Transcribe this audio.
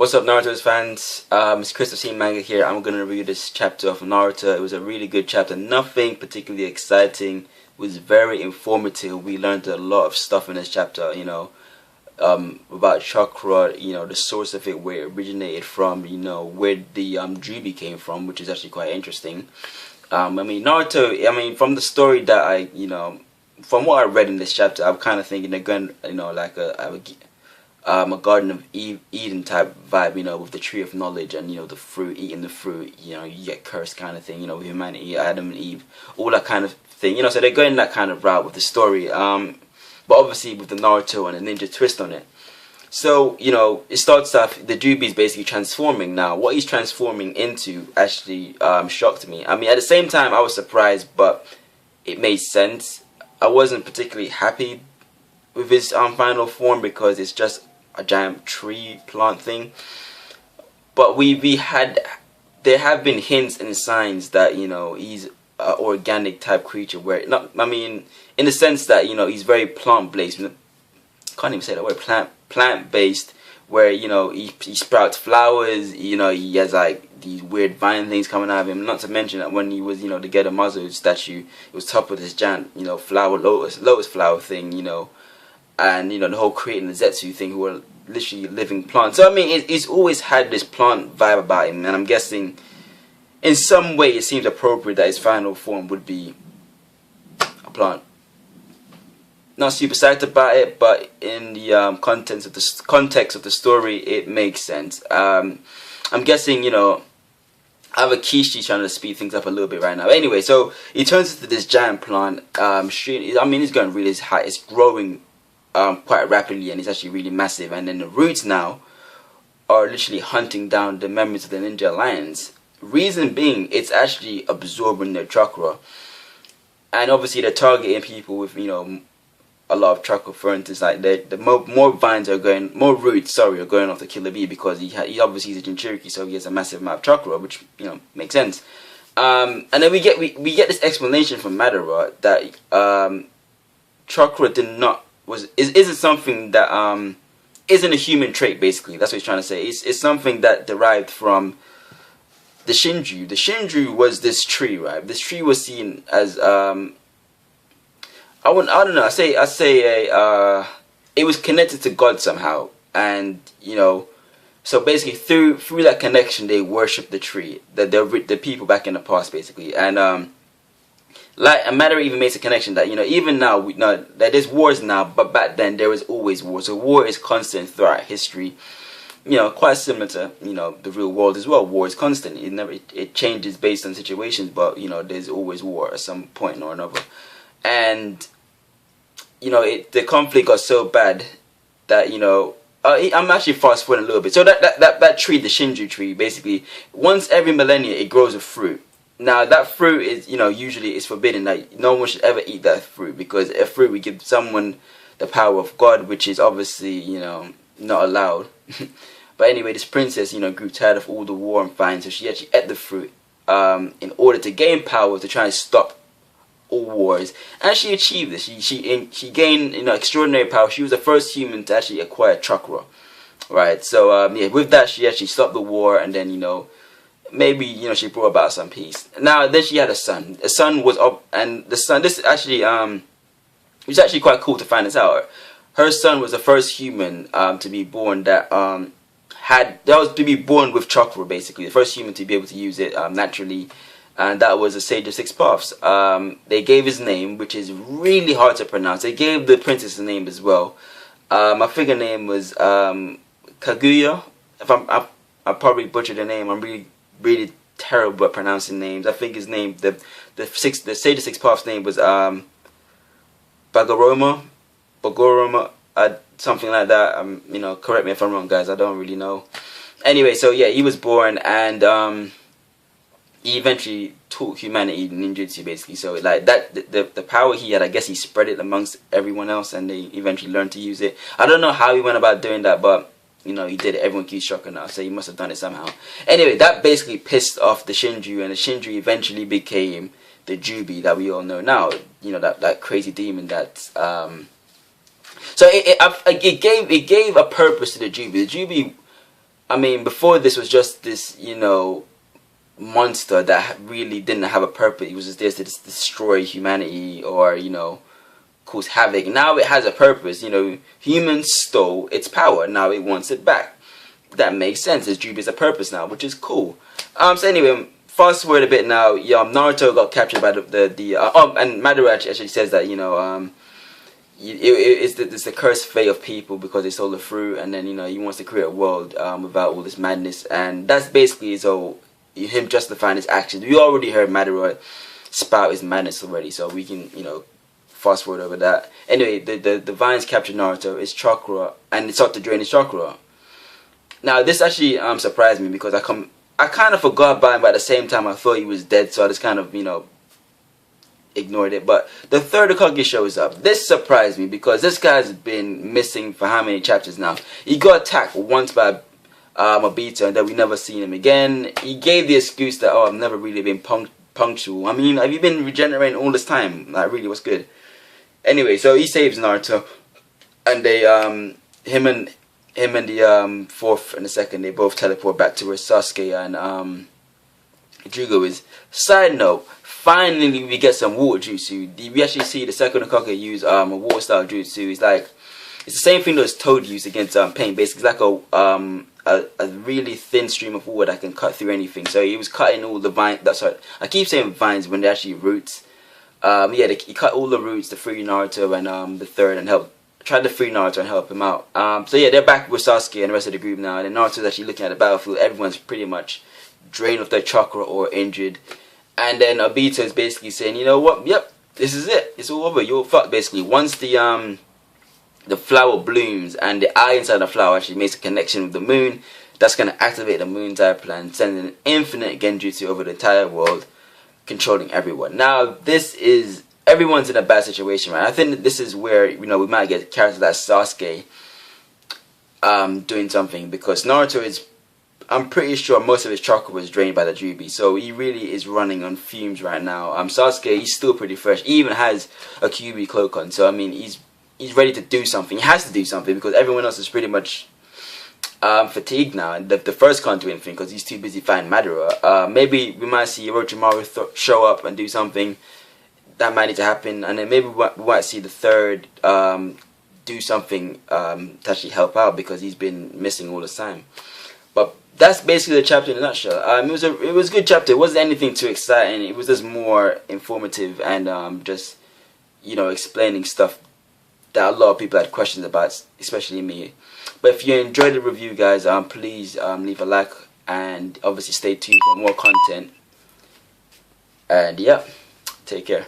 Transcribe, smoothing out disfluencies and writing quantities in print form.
What's up, Naruto's fans? It's Christopher Manga here. I'm going to review this chapter of Naruto. It was a really good chapter. Nothing particularly exciting. It was very informative. We learned a lot of stuff in this chapter, about chakra, the source of it, where it originated from, where the Jubi came from, which is actually quite interesting. Naruto, from the story that from what I read in this chapter, I'm kind of thinking they're going, like a Garden of Eden type vibe, with the tree of knowledge and the fruit, eating the fruit, you get cursed kind of thing, with humanity, Adam and Eve, all that kind of thing, so they're going that kind of route with the story, but obviously with the Naruto and a ninja twist on it. So it starts off, the Jubi is basically transforming. Now what he's transforming into actually shocked me. At the same time I was surprised, but it made sense. I wasn't particularly happy with his final form because it's just a giant tree plant thing, but there have been hints and signs that he's an organic type creature, where in the sense that he's very plant based. Can't even say that word, plant based, where he sprouts flowers, he has like these weird vine things coming out of him. Not to mention that when he was to get a Mazu statue, it was topped with this giant flower, lotus flower thing, and the whole creating the Zetsu thing, who are literally living plants. So he's always had this plant vibe about him, and I'm guessing in some way it seems appropriate that his final form would be a plant. Not super psyched about it, but in the context of the story, it makes sense. I'm guessing Avakishi trying to speed things up a little bit right now. Anyway, so he turns into this giant plant. It's going really high. It's growing quite rapidly, and it's actually really massive. And then the roots now are literally hunting down the members of the Ninja Alliance. Reason being, it's actually absorbing their chakra, and obviously they're targeting people with a lot of chakra. For instance, like more roots are going off the Killer Bee, because he obviously is a Jinchuriki, so he has a massive amount of chakra, which makes sense. And then we get this explanation from Madara that chakra isn't something that isn't a human trait. Basically, that's what he's trying to say. It's something that derived from the Shinju. The Shinju was this tree, right? This tree was seen as I don't know. I say it was connected to God somehow, and so basically through that connection they worship the tree, the people back in the past, basically. And like Matter even makes a connection that even now we know that there's wars now, but back then there was always war. So war is constant throughout history. Quite similar to the real world as well. War is constant. It changes based on situations, but there's always war at some point or another. And the conflict got so bad that I'm actually fast forwarding a little bit. So that tree, the Shinju tree, basically once every millennia it grows a fruit. Now that fruit is usually it's forbidden. Like no one should ever eat that fruit, because a fruit would give someone the power of God, which is obviously not allowed. But anyway, this princess grew tired of all the war and fighting, so she actually ate the fruit in order to gain power, to try and stop all wars. And she achieved this. She gained extraordinary power. She was the first human to actually acquire chakra, right? So with that she actually stopped the war, and then maybe she brought about some peace. Now then she had a son. The son was up, and the son, this actually it was actually quite cool to find this out. Her son was the first human to be born that was to be born with chakra, basically the first human to be able to use it naturally, and that was a Sage of Six Paths. They gave his name, which is really hard to pronounce. They gave the princess a name as well. I think her name was Kaguya. If I probably butchered the name. I'm really terrible at pronouncing names. I think his name, the Sage of Six Paths name was Bagoroma, something like that. Correct me if I'm wrong, guys. I don't really know. Anyway, so yeah, he was born, and he eventually taught humanity ninjutsu, basically. So like that, the power he had, I guess he spread it amongst everyone else, and they eventually learned to use it. I don't know how he went about doing that, but he did it. Everyone keeps chakra now, so he must have done it somehow. Anyway, that basically pissed off the Shinju, and the Shinju eventually became the Jubi that we all know now. That crazy demon that So it gave a purpose to the Jubi. The Jubi I mean, before this was just this, you know, monster that really didn't have a purpose. It was just there to destroy humanity or, you know, cause havoc. Now it has a purpose. You know, humans stole its power. Now it wants it back. That makes sense. It's Jubi's a purpose now, which is cool. So anyway, fast forward a bit now. Yeah, Naruto got captured by and Madara actually says that, you know, it's the cursed fate of people because they stole the fruit, and then, you know, he wants to create a world without all this madness, and that's basically so him justifying his actions. We already heard Madara spout his madness already, so we can, you know, fast forward over that. Anyway, the vines capture Naruto, his chakra, and it start to drain his chakra. Now this actually surprised me because I kind of forgot about him, but at the same time I thought he was dead, so I just kind of, you know, ignored it. But the third Hokage shows up. This surprised me because this guy's been missing for how many chapters now? He got attacked once by Obito, and then we never seen him again. He gave the excuse that, oh, I've never really been punctual. I mean, have you been regenerating all this time? Like, really, what's good? Anyway, so he saves Naruto, and they him and the fourth and the second, they both teleport back to where Sasuke and Jugo is. Side note, finally we get some water jutsu. We actually see the second Hokage use a water style jutsu. It's the same thing that Toad used against pain. Basically, it's like a really thin stream of water that can cut through anything. So he was cutting all the vines. That's right. I keep saying vines when they're actually roots. Yeah, he cut all the roots to free Naruto and the third and tried to free Naruto and help him out. So yeah, they're back with Sasuke and the rest of the group now. And then Naruto's actually looking at the battlefield. Everyone's pretty much drained of their chakra or injured. And then Obito is basically saying, you know what? Yep, this is it. It's all over. You're fucked, basically. Once the flower blooms and the eye inside the flower actually makes a connection with the moon, that's going to activate the moon's eye plan, sending an infinite genjutsu over the entire world, controlling everyone. Now, everyone's in a bad situation, right? I think that this is where, you know, we might get characters like Sasuke doing something, because Naruto is, I'm pretty sure most of his chakra was drained by the Jubi, so he really is running on fumes right now. Sasuke, he's still pretty fresh. He even has a Kyuubi cloak on, so I mean, he's ready to do something. He has to do something because everyone else is pretty much fatigued now, and the first can't do anything because he's too busy fighting Madara. Maybe we might see Orochimaru show up and do something. That might need to happen, and then maybe we might see the third do something to actually help out because he's been missing all this time. But that's basically the chapter in a nutshell. It was a good chapter. It wasn't anything too exciting. It was just more informative and just, you know, explaining stuff that a lot of people had questions about, especially me. But if you enjoyed the review, guys, please leave a like and obviously stay tuned for more content. And yeah, take care.